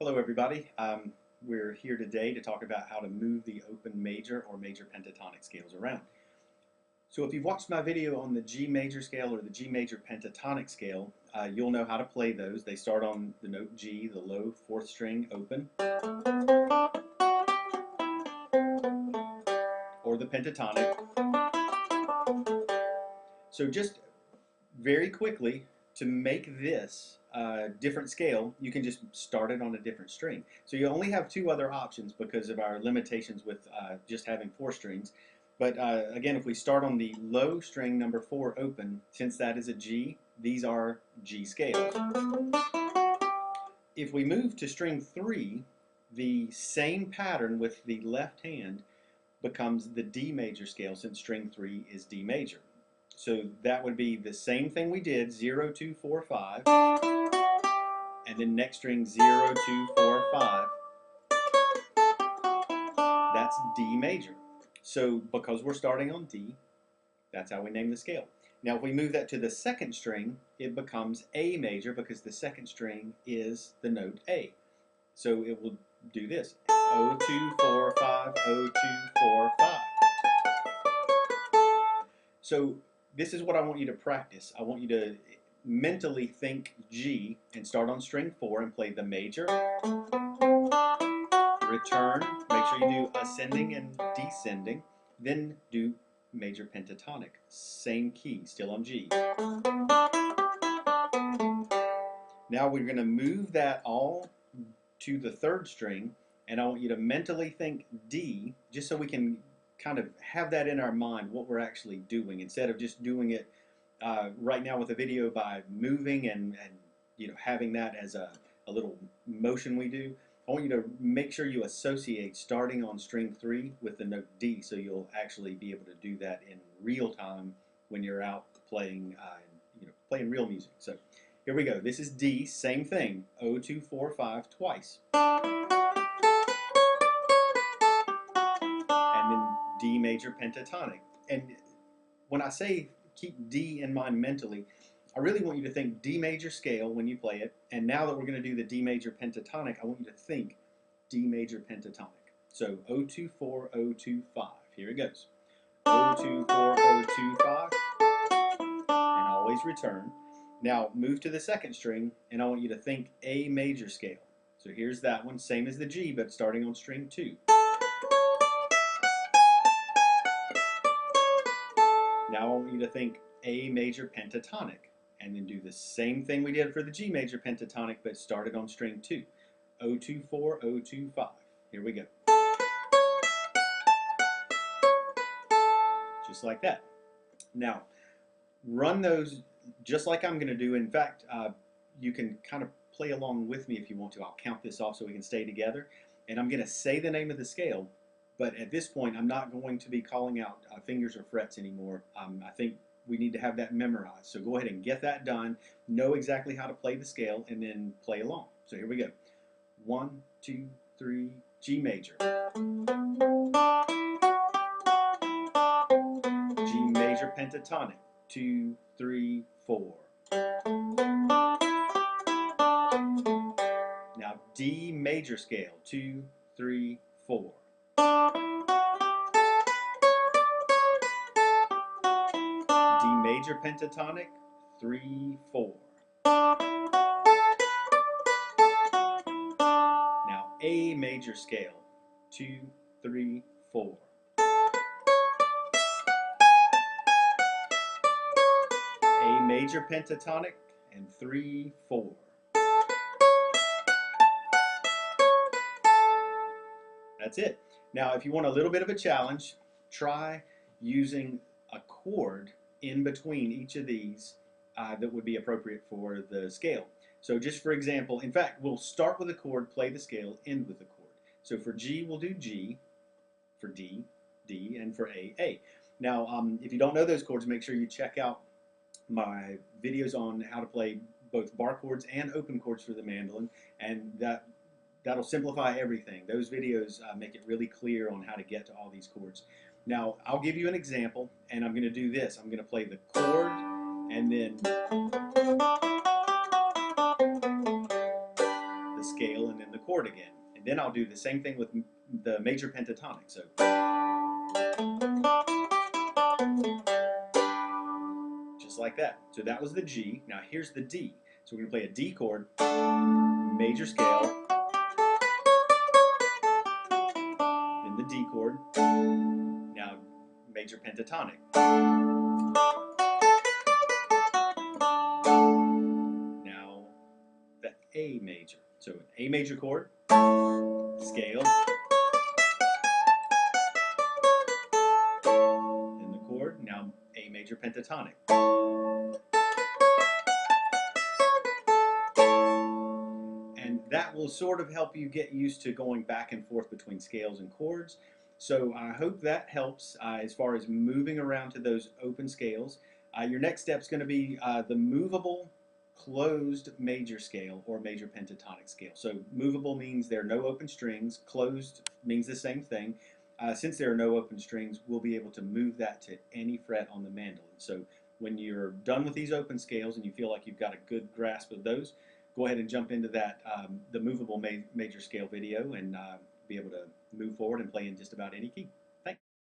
Hello everybody. We're here today to talk about how to move the open major or major pentatonic scales around. So if you've watched my video on the G major scale or the G major pentatonic scale, you'll know how to play those. They start on the note G, the low fourth string open, or the pentatonic. So just very quickly, to make this different scale, you can just start it on a different string. So you only have two other options because of our limitations with just having 4 strings. But again, if we start on the low string number 4 open, since that is a G, these are G scales. If we move to string 3, the same pattern with the left hand becomes the D major scale, since string 3 is D major. So that would be the same thing we did, 0, 2, 4, 5, and then next string 0, 2, 4, 5. That's D major. So because we're starting on D, that's how we name the scale. Now if we move that to the second string, it becomes A major because the second string is the note A. So it will do this, 0, 2, 4, 5, 0, 2, 4, 5. So this is what I want you to practice. I want you to mentally think G and start on string 4 and play the major, return, make sure you do ascending and descending, then do major pentatonic, same key, still on G. Now we're going to move that all to the third string, and I want you to mentally think D, just so we can kind of have that in our mind, what we're actually doing, instead of just doing it right now with a video by moving and having that as a little motion we do. I want you to make sure you associate starting on string 3 with the note D, so you'll actually be able to do that in real time when you're out playing, playing real music. So here we go. This is D, same thing, 0, 2, 4, 5 twice. And then D major pentatonic. And when I say keep D in mind mentally, I really want you to think D major scale when you play it. And now that we're going to do the D major pentatonic, I want you to think D major pentatonic. So 0, 2, 4, 0, 2, 5. Here it goes. 0, 2, 4, 0, 2, 5. And always return. Now move to the second string, and I want you to think A major scale. So here's that one, same as the G, but starting on string 2. Now I want you to think A major pentatonic, and then do the same thing we did for the G major pentatonic, but started on string 2. 0, 2, 4, 0, 2, 5. Here we go. Just like that. Now, run those just like I'm going to do. In fact, you can kind of play along with me if you want to. I'll count this off so we can stay together. And I'm going to say the name of the scale. But at this point, I'm not going to be calling out fingers or frets anymore. I think we need to have that memorized. So go ahead and get that done. Know exactly how to play the scale, and then play along. So here we go. 1, 2, 3, G major. G major pentatonic. 2, 3, 4. Now D major scale. 2, 3, 4. D major pentatonic, 3, 4. Now A major scale, 2, 3, 4. A major pentatonic, and 3, 4. That's it. Now if you want a little bit of a challenge, try using a chord in between each of these that would be appropriate for the scale. So just for example, in fact, we'll start with a chord, play the scale, end with a chord. So for G, we'll do G, for D, D, and for A, A. Now, if you don't know those chords, make sure you check out my videos on how to play both bar chords and open chords for the mandolin, and that'll simplify everything. Those videos make it really clear on how to get to all these chords. Now, I'll give you an example, and I'm going to do this. I'm going to play the chord, and then the scale and then the chord again. And then I'll do the same thing with the major pentatonic. So just like that. So that was the G. Now here's the D. So we're going to play a D chord, major scale, then the D chord, now major pentatonic. Now the A major. So an A major chord, scale, then the chord, now A major pentatonic. And that will sort of help you get used to going back and forth between scales and chords. So I hope that helps as far as moving around to those open scales. Your next step is going to be the movable closed major scale or major pentatonic scale. So movable means there are no open strings. Closed means the same thing. Since there are no open strings, we'll be able to move that to any fret on the mandolin. So when you're done with these open scales and you feel like you've got a good grasp of those, go ahead and jump into that the movable major scale video and be able to move forward and play in just about any key.